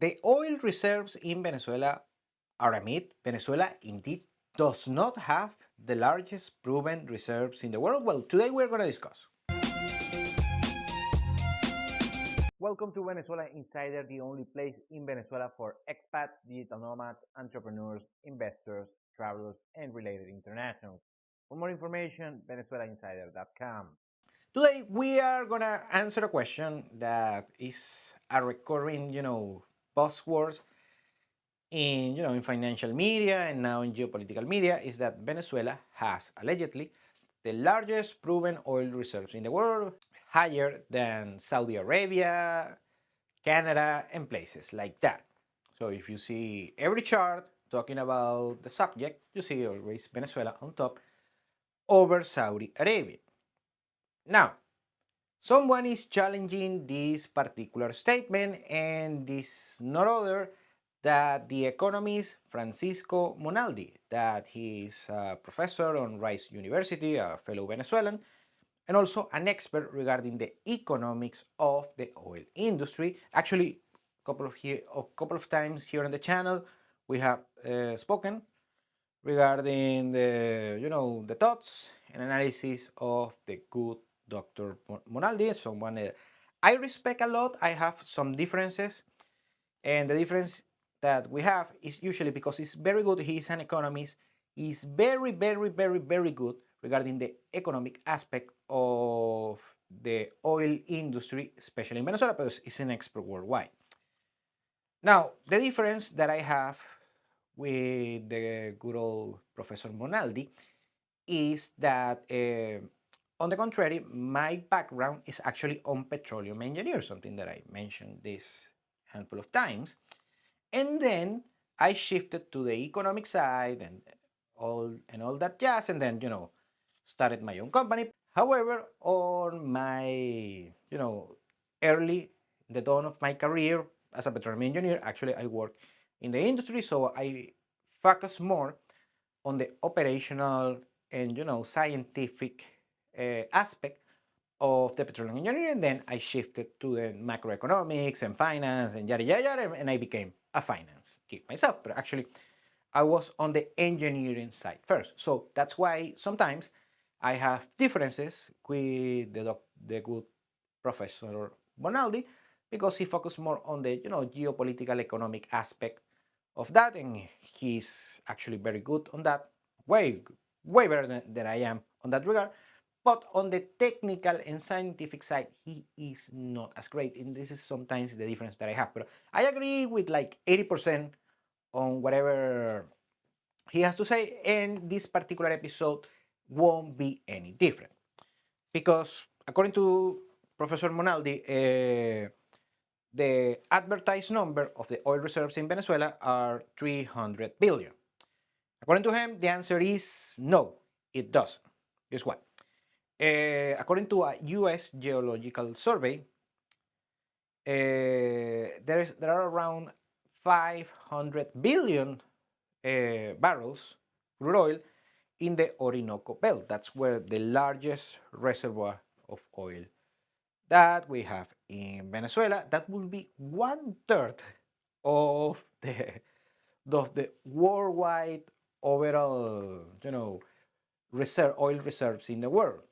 The oil reserves in Venezuela are a myth. Venezuela indeed does not have the largest proven reserves in the world. Well, today we're going to discuss. Welcome to Venezuela Insider, the only place in Venezuela for expats, digital nomads, entrepreneurs, investors, travelers, and related internationals. For more information, venezuelainsider.com. Today we are going to answer a question that is a recurring, buzzword in financial media and now in geopolitical media, is that Venezuela has allegedly the largest proven oil reserves in the world, higher than Saudi Arabia, Canada, and places like that. So if you see every chart talking about the subject, you see always Venezuela on top over Saudi Arabia. Now, someone is challenging this particular statement, and this not other that the economist Francisco Monaldi, that he is a professor on Rice University, a fellow Venezuelan, and also an expert regarding the economics of the oil industry. Actually, a couple of times here on the channel, we have spoken regarding the thoughts and analysis of the good Dr. Monaldi, someone I respect a lot. I have some differences, and the difference that we have is usually because he's very good. He's an economist. He's very, very, very, very good regarding the economic aspect of the oil industry, especially in Venezuela, but he's an expert worldwide. Now, the difference that I have with the good old Professor Monaldi is that, on the contrary, my background is actually on petroleum engineer, something that I mentioned this handful of times. And then I shifted to the economic side and all that jazz, and then started my own company. However, on my early the dawn of my career as a petroleum engineer, actually I worked in the industry, so I focus more on the operational and scientific aspect of the petroleum engineering, and then I shifted to the macroeconomics and finance and yada yada yada, and I became a finance geek myself. But actually, I was on the engineering side first, so that's why sometimes I have differences with the good Professor Bonaldi, because he focused more on the geopolitical economic aspect of that, and he's actually very good on that, way better than I am on that regard. But on the technical and scientific side, he is not as great, and this is sometimes the difference that I have. But I agree with like 80% on whatever he has to say, and this particular episode won't be any different. Because according to Professor Monaldi, the advertised number of the oil reserves in Venezuela are 300 billion. According to him, the answer is no, it doesn't. Here's why. According to a US Geological Survey, there are around 500 billion barrels crude oil in the Orinoco Belt. That's where the largest reservoir of oil that we have in Venezuela. That will be 1/3 of the worldwide overall, oil reserves in the world.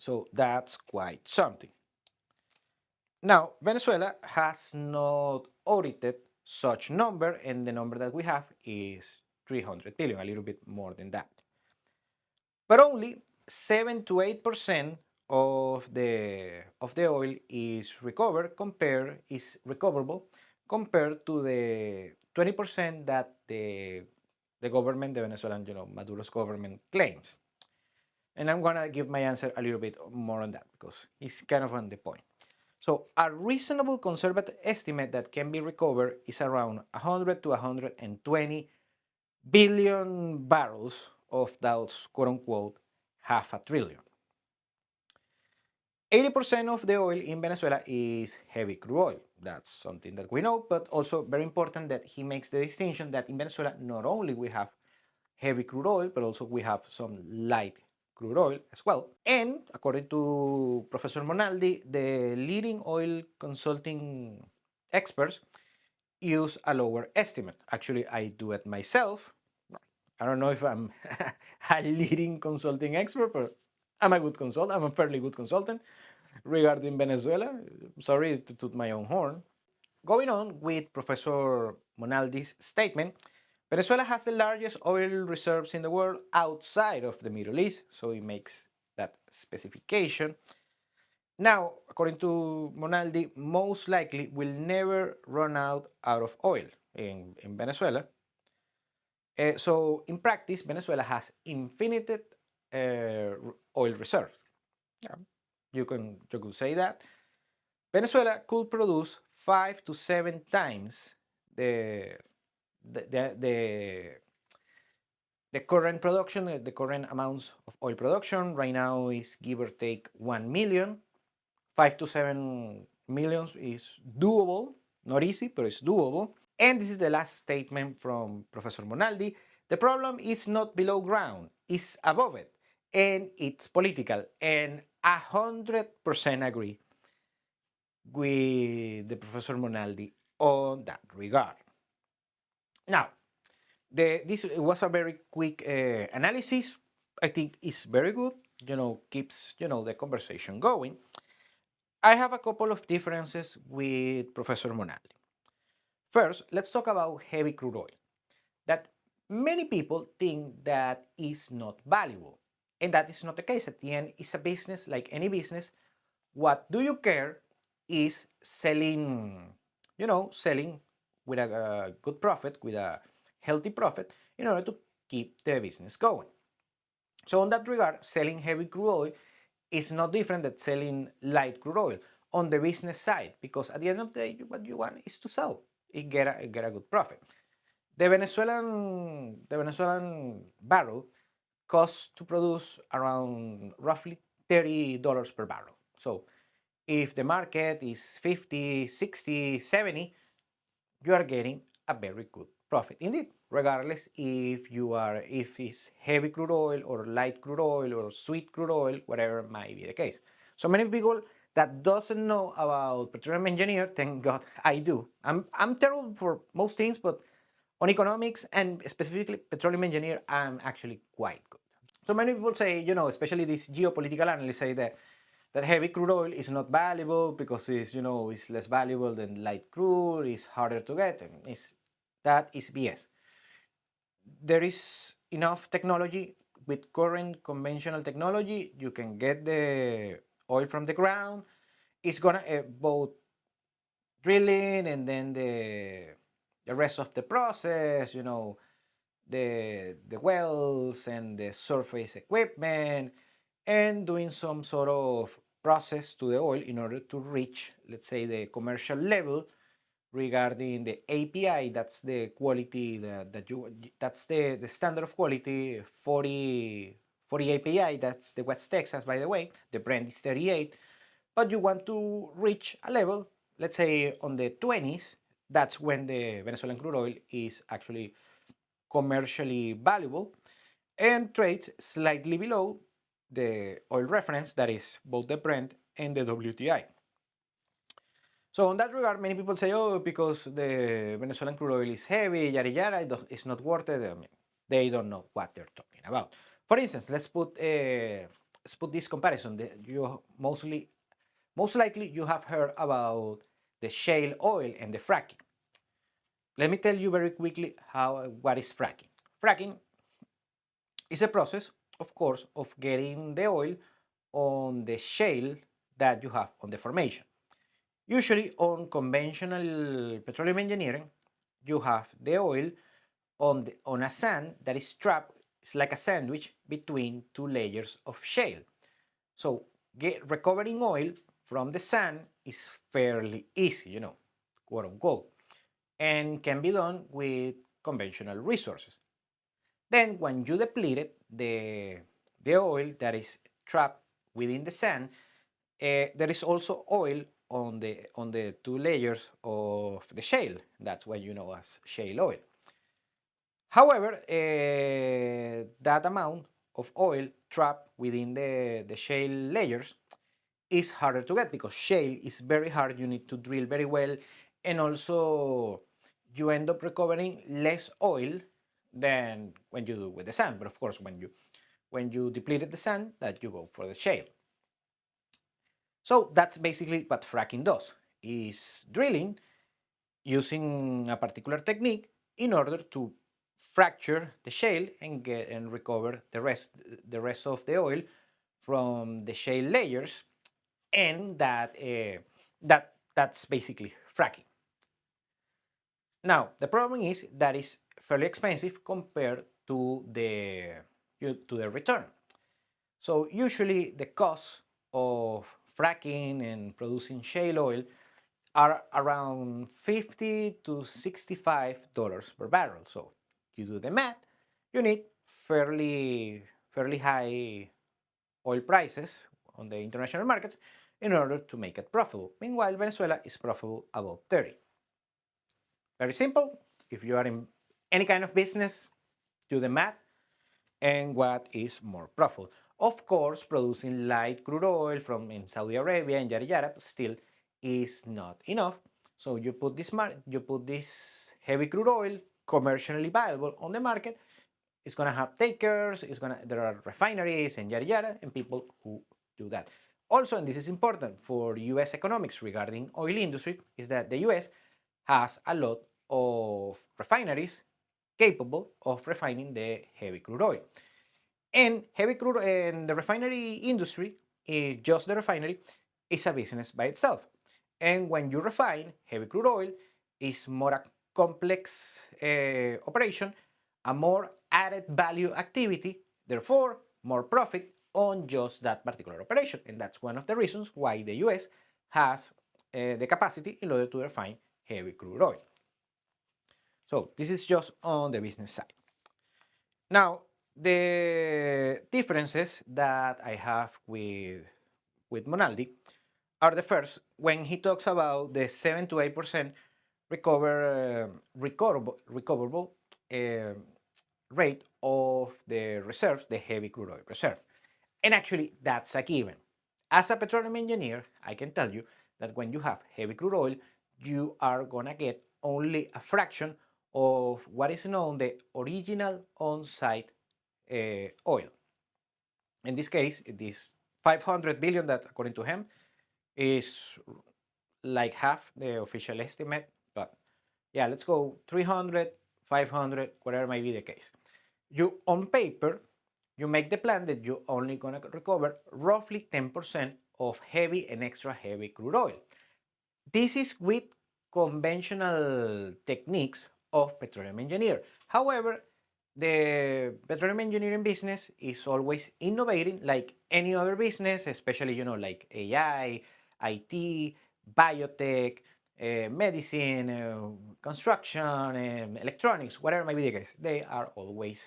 So that's quite something. Now, Venezuela has not audited such number, and the number that we have is 300 billion, a little bit more than that. But only 7 to 8% of the oil is recoverable compared to the 20% that the government, the Venezuelan, Maduro's government claims. And I'm gonna give my answer a little bit more on that because it's kind of on the point. So a reasonable conservative estimate that can be recovered is around 100 to 120 billion barrels of those quote unquote half a trillion. 80% of the oil in Venezuela is heavy crude oil. That's something that we know, but also very important that he makes the distinction that in Venezuela not only we have heavy crude oil, but also we have some light crude oil as well. And according to Professor Monaldi, the leading oil consulting experts use a lower estimate. Actually, I do it myself. I don't know if I'm a leading consulting expert, but I'm a good consultant. I'm a fairly good consultant regarding Venezuela. Sorry to toot my own horn. Going on with Professor Monaldi's statement, Venezuela has the largest oil reserves in the world outside of the Middle East, so it makes that specification. Now, according to Monaldi, most likely will never run out of oil in Venezuela. So in practice, Venezuela has infinite oil reserves. Yeah, you could say that Venezuela could produce 5 to 7 times the the the, the, the current production, the current amounts of oil production right now is give or take 1 million. 5 to 7 millions is doable, not easy, but it's doable. And this is the last statement from Professor Monaldi. The problem is not below ground, it's above it. And it's political. And 100% agree with the Professor Monaldi on that regard. Now, this was a very quick analysis. I think it's very good, keeps, the conversation going. I have a couple of differences with Professor Monaldi. First, let's talk about heavy crude oil. That many people think that is not valuable. And that is not the case. At the end, it's a business like any business. What do you care is selling, selling with a good profit, with a healthy profit, in order to keep the business going. So, on that regard, selling heavy crude oil is not different than selling light crude oil on the business side, because at the end of the day, what you want is to sell, get a good profit. The Venezuelan barrel costs to produce around roughly $30 per barrel. So if the market is 50, 60, 70, you are getting a very good profit indeed, regardless if it's heavy crude oil or light crude oil or sweet crude oil, whatever might be the case. So many people that doesn't know about petroleum engineer, thank God I do. I'm terrible for most things, but on economics and specifically petroleum engineer, I'm actually quite good. So many people say, especially these geopolitical analysts say that heavy crude oil is not valuable because it's less valuable than light crude, it's harder to get, and that is BS. There is enough technology with current conventional technology. You can get the oil from the ground. It's gonna both drilling and then the rest of the process, the wells and the surface equipment, and doing some sort of process to the oil in order to reach, let's say, the commercial level regarding the API. That's the quality that's the standard of quality 40 API. That's the West Texas, by the way. The brand is 38, but you want to reach a level, let's say on the 20s. That's when the Venezuelan crude oil is actually commercially valuable and trades slightly below the oil reference, that is both the Brent and the WTI. So on that regard, many people say, oh, because the Venezuelan crude oil is heavy, yada yada, it's not worth it. I mean, they don't know what they're talking about. For instance, let's put this comparison. You most likely you have heard about the shale oil and the fracking. Let me tell you very quickly what is fracking. Fracking is a process, of course, of getting the oil on the shale that you have on the formation. Usually on conventional petroleum engineering, you have the oil on a sand that is trapped, it's like a sandwich between two layers of shale. So recovering oil from the sand is fairly easy, quote unquote, and can be done with conventional resources. Then when you deplete it, the oil that is trapped within the sand, there is also oil on the two layers of the shale. That's what you know as shale oil. However, that amount of oil trapped within the shale layers is harder to get because shale is very hard. You need to drill very well, and also you end up recovering less oil than when you do with the sand. But of course, when you depleted the sand, that you go for the shale. So that's basically what fracking does: is drilling using a particular technique in order to fracture the shale and get and recover the rest of the oil from the shale layers, and that's basically fracking. Now the problem is that it's fairly expensive compared to the return. So usually the cost of fracking and producing shale oil are around 50 to $65 per barrel. So you do the math, you need fairly high oil prices on the international markets in order to make it profitable. Meanwhile, Venezuela is profitable above 30. Very simple. If you are in any kind of business, do the math and what is more profitable. Of course, producing light crude oil from in Saudi Arabia and yada yada still is not enough. So you put this heavy crude oil commercially viable on the market. It's gonna have takers. There are refineries and yada yada and people who do that. Also, and this is important for U.S. economics regarding oil industry, is that the U.S. has a lot of refineries capable of refining the heavy crude oil. And heavy crude and the refinery industry, just the refinery, is a business by itself. And when you refine heavy crude oil, is more a complex operation, a more added value activity, therefore more profit on just that particular operation. And that's one of the reasons why the US has the capacity in order to refine heavy crude oil. So this is just on the business side. Now, the differences that I have with Monaldi are the first when he talks about the 7 to 8% recoverable uh, rate of the reserves, the heavy crude oil reserve. And actually, that's a given. As a petroleum engineer, I can tell you that when you have heavy crude oil, you are gonna get only a fraction of what is known the original on-site oil. In this case, it is 500 billion that, according to him, is like half the official estimate. But yeah, let's go 300, 500, whatever might be the case. You, on paper, you make the plan that you're only going to recover roughly 10% of heavy and extra heavy crude oil. This is with conventional techniques of petroleum engineer. However, the petroleum engineering business is always innovating like any other business, especially, like AI, IT, biotech, medicine, construction, electronics, whatever might be the case. They are always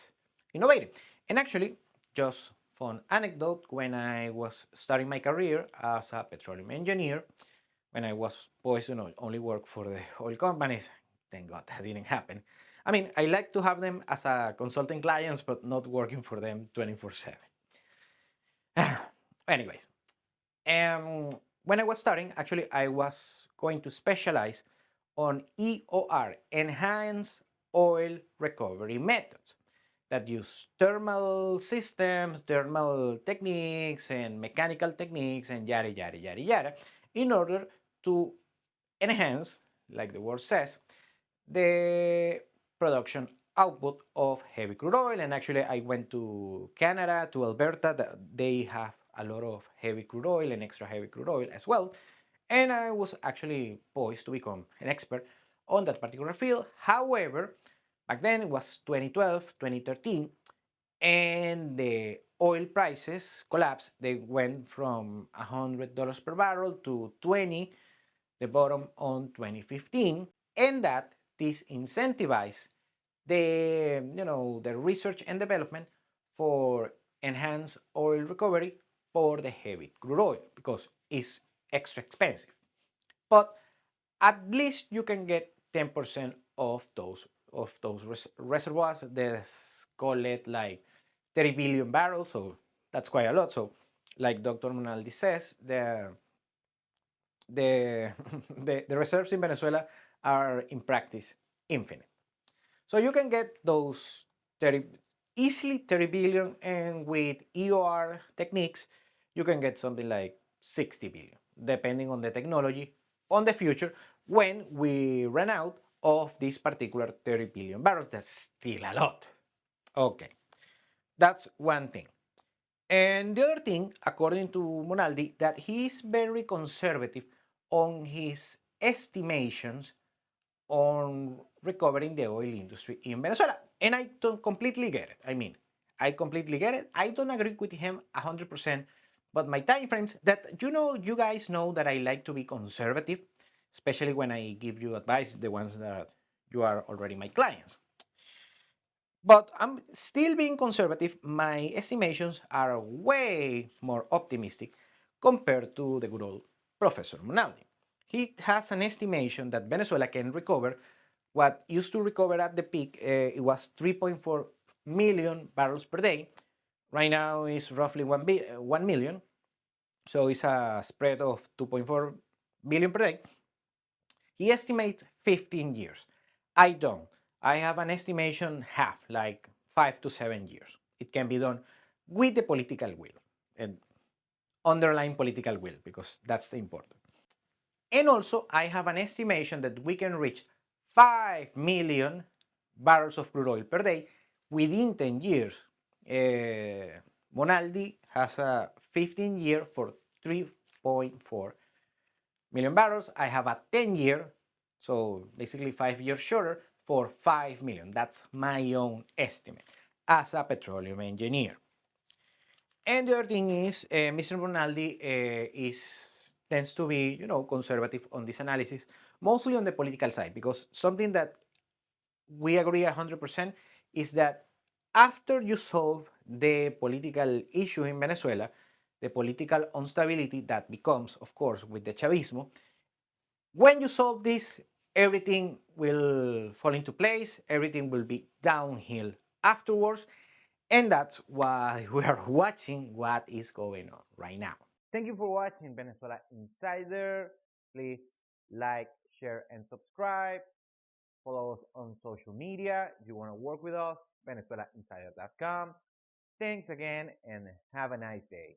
innovating. And actually, just fun anecdote, when I was starting my career as a petroleum engineer, when I was supposed to only work for the oil companies. Thank God that didn't happen. I mean, I like to have them as a consulting clients, but not working for them 24/7. Anyways, when I was starting, actually, I was going to specialize on EOR, Enhanced Oil Recovery Methods, that use thermal systems, thermal techniques, and mechanical techniques, and yada, yada, yada, yada, in order to enhance, like the word says, the production output of heavy crude oil. And actually, I went to Canada, to Alberta. They have a lot of heavy crude oil and extra heavy crude oil as well. And I was actually poised to become an expert on that particular field. However, back then it was 2012, 2013, and the oil prices collapsed. They went from $100 per barrel to 20, the bottom on 2015, and that this incentivized the research and development for enhanced oil recovery for the heavy crude oil because it's extra expensive. But at least you can get 10% of those reservoirs. Let's call it like 30 billion barrels, so that's quite a lot. So, like Dr. Monaldi says, the the reserves in Venezuela are in practice infinite. So you can get those 30, easily 30 billion, and with EOR techniques, you can get something like 60 billion, depending on the technology on the future when we run out of this particular 30 billion barrels. That's still a lot. Okay, that's one thing. And the other thing, according to Monaldi, that he is very conservative on his estimations on recovering the oil industry in Venezuela. And I don't completely get it. I mean, I completely get it. I don't agree with him 100%, but my time frames that you guys know that I like to be conservative, especially when I give you advice, the ones that you are already my clients. But I'm still being conservative. My estimations are way more optimistic compared to the good old Professor Monaldi. He has an estimation that Venezuela can recover what used to recover at the peak. It was 3.4 million barrels per day. Right now it's roughly 1 million. So it's a spread of 2.4 billion per day. He estimates 15 years. I don't. I have an estimation half, like 5 to 7 years. It can be done with the political will and underlying political will, because that's the important. And also, I have an estimation that we can reach 5 million barrels of crude oil per day within 10 years. Monaldi has a 15 year for 3.4 million barrels. I have a 10 year, so basically 5 years shorter, for 5 million. That's my own estimate as a petroleum engineer. And the other thing is, Mr. Ronaldi tends to be, conservative on this analysis, mostly on the political side, because something that we agree 100% is that after you solve the political issue in Venezuela, the political instability that becomes, of course, with the Chavismo, when you solve this, everything will fall into place, everything will be downhill afterwards, and that's why we are watching what is going on right now. Thank you for watching Venezuela Insider. Please like, share, and subscribe. Follow us on social media. If you want to work with us, venezuelainsider.com. Thanks again and have a nice day.